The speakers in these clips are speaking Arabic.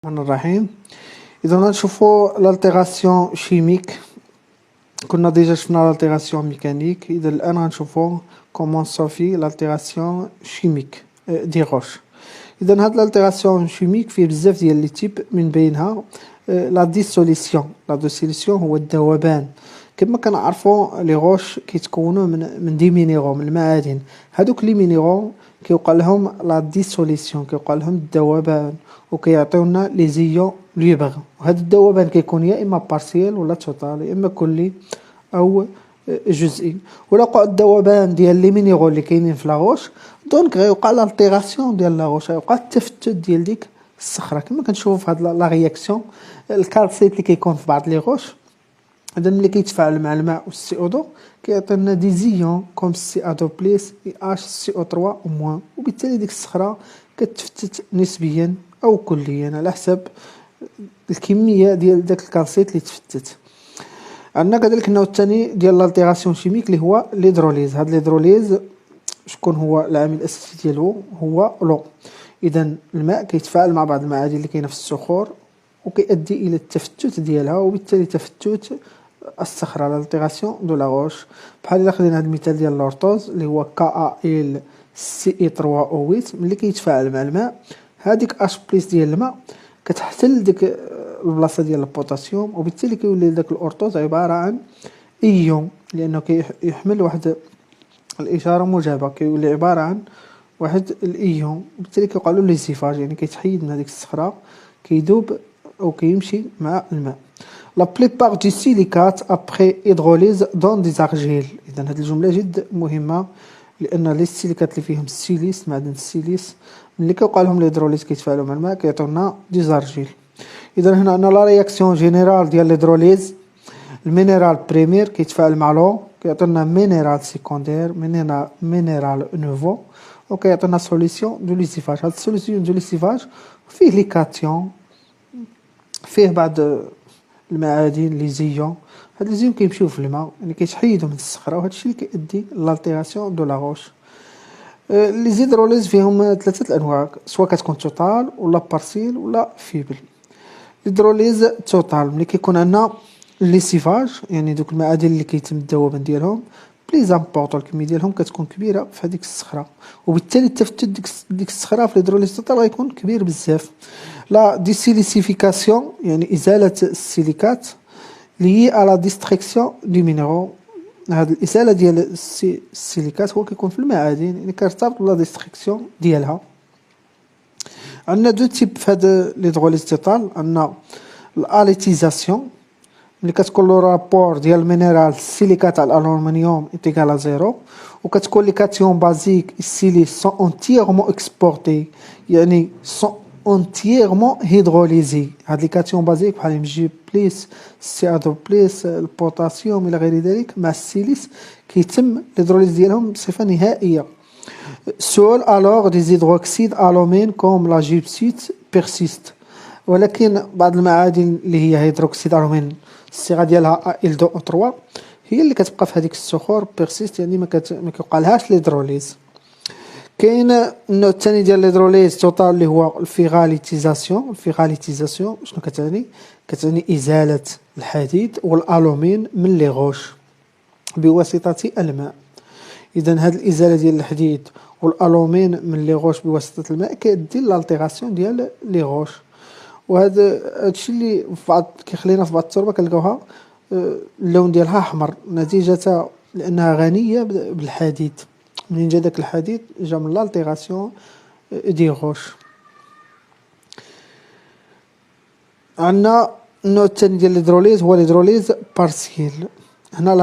الرحمن الرحيم. إذا نشوفو لالتيغاسيون شيميك، كنا ديجا شفنا لالتيغاسيون ميكانيك. إذا الآن غنشوفو كومون صافي لالتيغاسيون شيميك دي غوش. إذا هاد لالتيغاسيون شيميك فيه بزاف ديال لي تيب، من بينها لا ديسوليسيون. لا ديسوليسيون هو الذوبان. كما كنعرفو لي غوش كيتكونوا من دي مينيرو، من المعادن. هادوك لي مينيرو كيوقع لهم لا ديسوليسيون، كيوقع لهم الذوبان وكيعطيونا لي زيون ليبر. وهذا الذوبان كيكون يا اما بارسيال ولا توتال، يا اما كلي او جزئي. ولا وقع الذوبان ديال لي مينيرو اللي كاينين في لاغوش، دونك غيوقع لالتيغاسيون ديال لاغوش، غيوقع التفتت ديال ديك الصخره. كما كنشوفوا في هاد لا رياكسيون الكالسيت اللي كيكون في بعض لي غوش، إذا ملي كيتفاعل مع الماء والسي او 2 كيعطينا دي زيون كوم سي ا 2 بليس اي اش سي او 3 او موان، وبالتالي ديك الصخره كتفتت نسبيا او كليا على حسب الكميه ديال داك الكالسيت اللي تفتت. عندنا كذلك النوع الثاني ديال لالتيغاسيون شيميك اللي هو ليدروليز. هاد ليدروليز شكون هو العامل الاساسي ديالو؟ هو لو. اذا الماء كيتفاعل مع بعض المعادن اللي كاينه في الصخور وكيؤدي الى التفتت ديالها، وبالتالي تفتت الصخره، لالتيغاسيون دو لا روش. بحال الا خدينا هذا المثال ديال لورتوز اللي هو كا ال سي اي 3 او 8، ملي كيتفاعل مع الماء هذيك اش بليس ديال الماء كتحتل ديك البلاصه ديال البوتاسيوم، وبالتالي كيولي داك الاورتوز عباره عن ايون، لانه كيحمل واحد الاشاره موجبه، كيولي عباره عن واحد الايون، وبالتالي كيوقع له ليزيفاج، يعني كيتحيد من هذيك الصخره، كيذوب او كيمشي مع الماء. لا بليبار دي سيليكات ابري هيدروليز دون دي زارجيل. اذا هذه الجمله جد مهمه، لان لي سيليكات اللي فيهم السيليس، معدن السيليس، ملي كيوقع لهم الهيدروليز كيتفاعلوا مع الماء كيعطيونا دي زارجيل. اذا هنا عندنا لا رياكسيون جينيرال ديال الهيدروليز. المينيرال بريمير كيتفاعل مع لو كيعطينا مينيرال سيكوندير، مينيرال نوفو، وكيعطينا سوليسيون دو ليزيفاج. هاد السوليسيون دو ليزيفاج فيه لي كاتيون، فيه بعض المعادن لي زيون. هاد لي زيون كيمشيو في الماء، يعني كيتحيدوا من الصخره، وهذا الشيء اللي كيؤدي لالتيغاسيون دو لا روش. لي زيدروليز فيهم ثلاثه الانواع، سواء كتكون توتال ولا بارسيل ولا فيبل. الهيدروليز توتال ملي كيكون عندنا ليسيفاج، يعني دوك المعادن اللي كيتم الذوبان ديالهم بلي زامبورطون، الكميه ديالهم كتكون كبيره في هذيك الصخره، وبالتالي التفتت ديك الصخره في الهيدروليز توتال غيكون كبير بزاف. لا ديسيليسيفيكاسيون يعني ازاله السيليكات لي على ديستريكسيون دي مينيرو. هاد الازاله ديال السيليكات هو كيكون في المعادن، يعني كيرتبط بلا ديستريكسيون ديالها. عندنا دو تيب في هاد ليدروليز توتال. عندنا الاليتيزاسيون ملي كتكون لو رابور ديال المينيرال السيليكات على الالومنيوم ايكال زيرو، وكتكون لي كاتيون بازيك السيليس سون اونتييرمون اكسبورتي، يعني سون اونتييرمون هيدروليزي. هاد لي كاتيون بازيك بحال ام بليس سي ا 2 بليس البوتاسيوم الى غير ذلك مع السيليس كيتم الهيدروليز ديالهم بصفه نهائيه. سول الوغ دي زيدروكسيد الومين كوم لا جيبسيت بيرسيست. ولكن بعض المعادن اللي هي هيدروكسيد الومين الصيغه ديالها ال 2 او 3 هي اللي كتبقى في هذيك الصخور بيرسيست، يعني ما كيوقع لهاش ليدروليز. كاين النوع الثاني ديال ليدروليز توتال اللي هو الفيغاليتيزاسيون. الفيغاليتيزاسيون شنو كتعني؟ كتعني ازاله الحديد والالومين من لي غوش بواسطه الماء. اذا هاد الازاله ديال الحديد والالومين من لي غوش بواسطه الماء كيدي لالتيغاسيون ديال لي غوش. وهذا هادشي اللي كيخلينا في بعض التربه كنلقاوها اللون ديالها احمر، نتيجه لانها غنيه بالحديد. منين جا داك الحديد جا من لالتيغاسيون دي غوش. عندنا النوع الثاني ديال الهيدروليز هو الهيدروليز بارسيل. هنا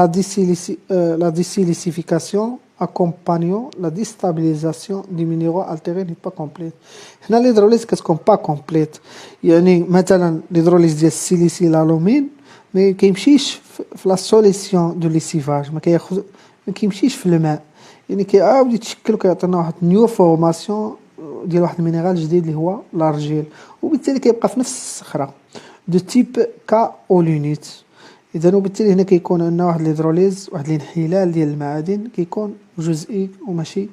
لا ديسيليسيفيكاسيون accompagnant la déstabilisation des minéraux altérés n'est pas complète. هنا الهيدروليز كتكون با كومبليت، يعني مثلا الهيدروليز ديال السيليسي الالومين ما كيمشيش في لا سوليسيون دو ليسيفاج، ما كيمشيش في الماء، يعني كيعاود يتشكل وكيعطينا واحد نيو فورماسيون ديال واحد المينيرال جديد اللي هو لارجيل، وبالتالي كيبقى في نفس الصخره دو تيب كاولينيت. اذا وبالتالي هنا كيكون عندنا واحد الهيدروليز، واحد الانحلال ديال المعادن كيكون جزئي وماشي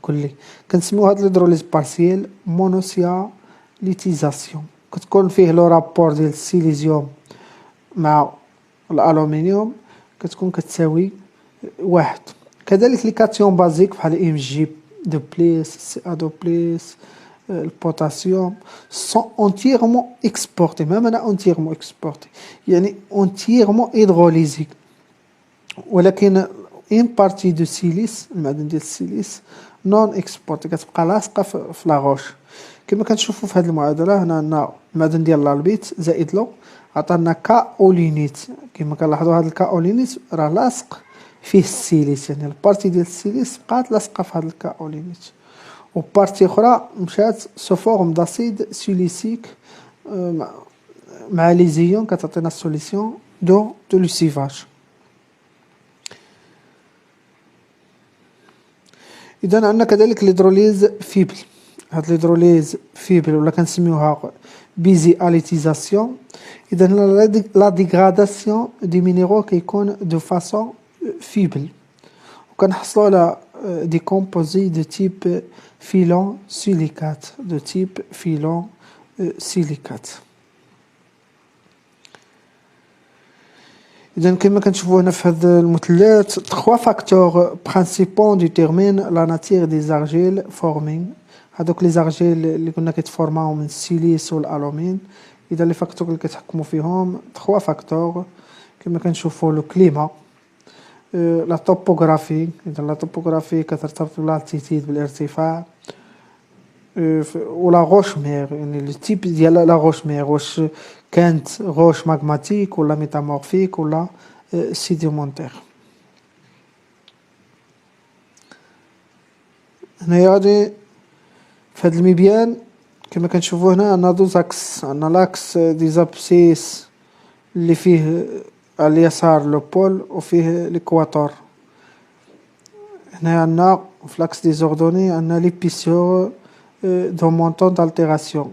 كلي. كنسميو هاد الهيدروليز بارسيال مونوسياليتيزاسيون. كتكون فيه لو رابور ديال السيليزيوم مع الالومنيوم كتكون كتساوي 1. كذلك لي كاتيون بازيك بحال ام جي دو بليس سي ا دو بليس البوتاسيوم سون اونتيرمون اكسبورتي. ما معنى اونتيرمون اكسبورتي؟ يعني اونتيرمون هيدروليزيك، ولكن ان بارتي دو سيليس المعدن ديال السيليس نون اكسبورتي كتبقى لاصقه في لاغوش. كما كنشوفوا في هذه المعادله هنا عندنا المعدن ديال الالبيت زائد لو عطانا كاولينيت. كما كنلاحظوا هذا الكاولينيت راه لاصق فيه السيليس، يعني البارتي ديال السيليس بقات لاصقه في هذا الكاولينيت، وبارتي اخرى مشات سو فورم داسيد سيليسيك مع ليزيون كتعطينا السوليسيون دو لوسيفاج. اذا عندنا كذلك ليدروليز فيبل. هاد ليدروليز فيبل ولا كنسميوها بيزياليتيزاسيون. اذا لا ديغراداسيون دي مينيرو كيكون دو فاسون فيبل، وكنحصلوا على دي كومبوزي دو تيب فيلون سيليكات إذا كما كنشوفوا هنا في هذا المثلث 3 فاكتور برينسيبال ديتيرمين لا ناتير دي زارجيل فورمين. هذوك لي زارجيل اللي كنا كيتفورماو من السيليس والالومين. اذا لي فاكتور اللي كتحكموا فيهم 3 فاكتور كما كنشوفوا لو كليما، لا توبوغرافي. اذا لا توبوغرافي كترتبط بالالتيتيد بالارتفاع، ولا غوش مير يعني التيب ديال لا غوش مير واش كانت غوش ماغماتيك ولا ميتامورفيك ولا سيديمونتير. هنايا غادي في هاد المبيان كما كنشوفوا هنا عندنا دو زاكس. عندنا لاكس دي زابسيس اللي فيه على اليسار لو بول وفيه ليكواتور. هنا عندنا في لاكس دي زوردوني عندنا ليبيسيور دو مونطون دالتيراسيون،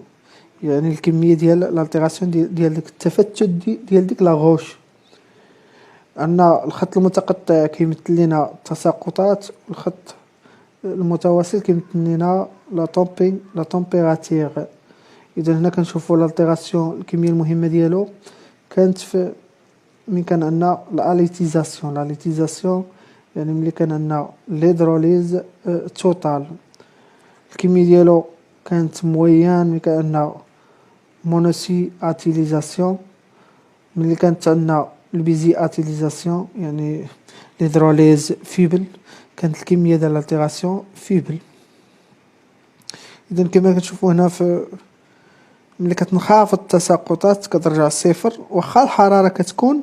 يعني الكميه ديال الالتيراسيون ديال ديك التفتت ديال ديك لا غوش. عندنا الخط المتقطع كيمثل لنا التساقطات، الخط المتواصل كيمثل لنا لا تمبيراتير. اذا هنا كنشوفوا الالتيراسيون الكميه المهمه ديالو كانت في من كان عندنا الاليتيزاسيون يعني ملي كان عندنا ليدروليز توتال الكميه ديالو كانت مويان. ملي كان عندنا مونوسي اتيليزاسيون، ملي كانت عندنا البيزي اتيليزاسيون يعني ليدروليز فيبل كانت الكميه ديال الالتيراسيون فيبل. اذا كما كتشوفوا هنا في ملي كتنخفض التساقطات كترجع للصفر، واخا الحراره كتكون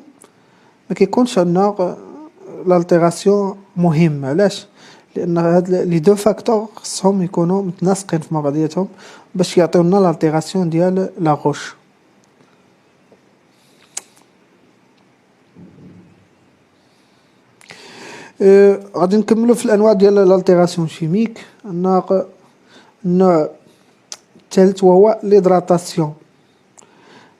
ما كيكونش عندنا الالتيراسيون مهم. علاش؟ لان هاد لي دو فاكتور خصهم يكونوا متناسقين مع بعضياتهم باش يعطيونا الالتيراسيون ديال لا غوش. غادي نكملوا في الانواع ديال الالتيراسيون شيميك. النوع الثالث وهو ليدراتاسيون.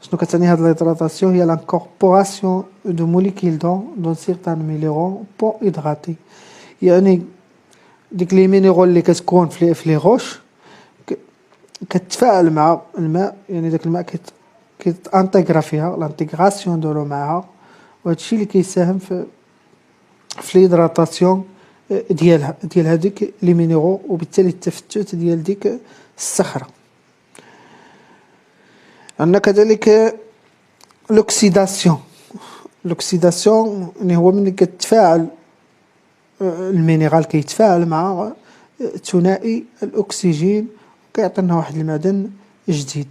شنو كتعني هاد ليدراتاسيون؟ هي لانكوربوراسيون دو موليكيل دون سيغتان مينيرون بون هيدراتي، يعني ديك لي مينيرال اللي كتكون في لي غوش كتفاعل مع الماء، يعني داك الماء كيتانتيغرا فيها لانتيغراسيون دو لو معها، وهادشي اللي كيساهم في ليدراتاسيون ديال هذيك لي مينيرو، وبالتالي التفتت ديال ديك الصخره. عندنا كذلك لوكسيداسيون. لوكسيداسيون يعني هو ملي كتفاعل المينيرال كيتفاعل مع ثنائي الاكسجين وكيعطينا واحد المعدن جديد.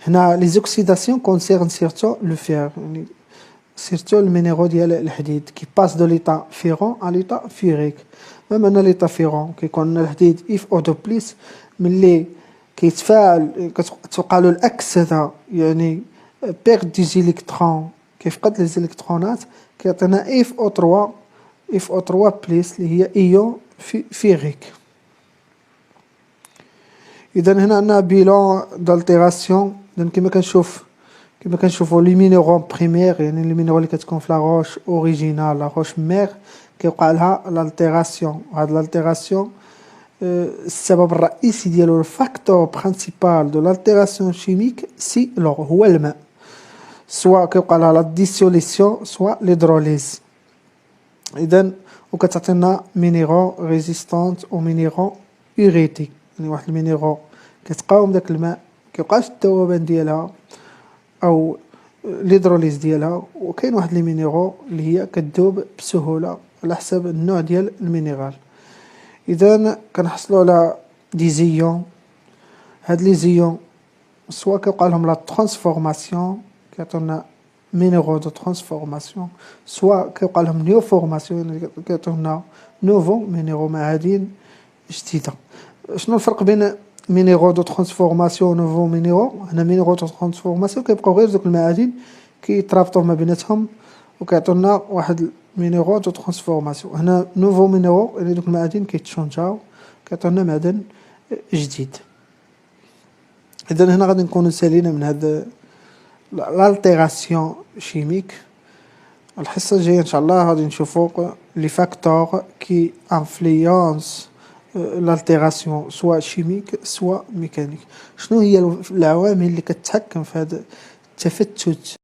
هنا لي زوكسيداسيون كونسيرن سيرتو لو فير، يعني سيرتو المينيرو ديال الحديد كي باس دو ليطا فيرون ا ليطا فيريك. ما معنى ليطا فيرون؟ كيكون الحديد اف او دو بليس ملي كيتفاعل كتوقع له الاكسده، يعني بيرد دي زيليكترون كيفقد لي زيليكترونات كيعطينا اف او 3 بليس اللي هي ايون فيريك. اذا هنا عندنا بيلون دالتيراسيون. اذا كما كنشوفوا لي مينيرون بريمير يعني لي مينيرون اللي كتكون في لا روش اوريجينال لا روش مير كيوقع لها لالتيراسيون. هاد لالتيراسيون السبب الرئيسي ديالو الفاكتور برينسيبال دو لالتيراسيون شيميك سي لوغ هو الماء، سواء كيوقع لها لا ديسوليسيون سواء ليدروليز. اذا وكتعطينا مينيرو ريزيستونت و مينيرو يوريتيك، يعني واحد المينيرو كتقاوم داك الماء كيبقاش الذوبان ديالها او ليدروليز ديالها، وكاين واحد لي مينيرو اللي هي كتذوب بسهوله على حسب النوع ديال المينيرال. اذا كنحصلوا على دي زيون، هاد لي زيون سواء كيوقع لهم لا ترانسفورماسيون كيعطيونا مينيرو دو ترانسفورماسيون، سواء كيوقع لهم نيو فورماسيون كيعطيونا نوفو مينيرو معادن جديده. شنو الفرق بين مينيرو دو ترانسفورماسيون نوفو مينيرو؟ هنا مينيرو دو ترانسفورماسيون كيبقاو غير دوك المعادن كيترابطوا ما بيناتهم وكيعطونا واحد مينيرو دو ترانسفورماسيون. هنا نوفو مينيرو يعني دوك المعادن كيتشونجاو كيعطونا معدن جديد. اذا هنا غادي نكونوا سالينا من هاد l'altération chimique. الحصة الجاية إن شاء الله غادي نشوفو لي فاكتور كي انفلونس l'altération سواء شيميك سواء ميكانيك. شنو هي العوامل اللي كتحكم في هذا التفتت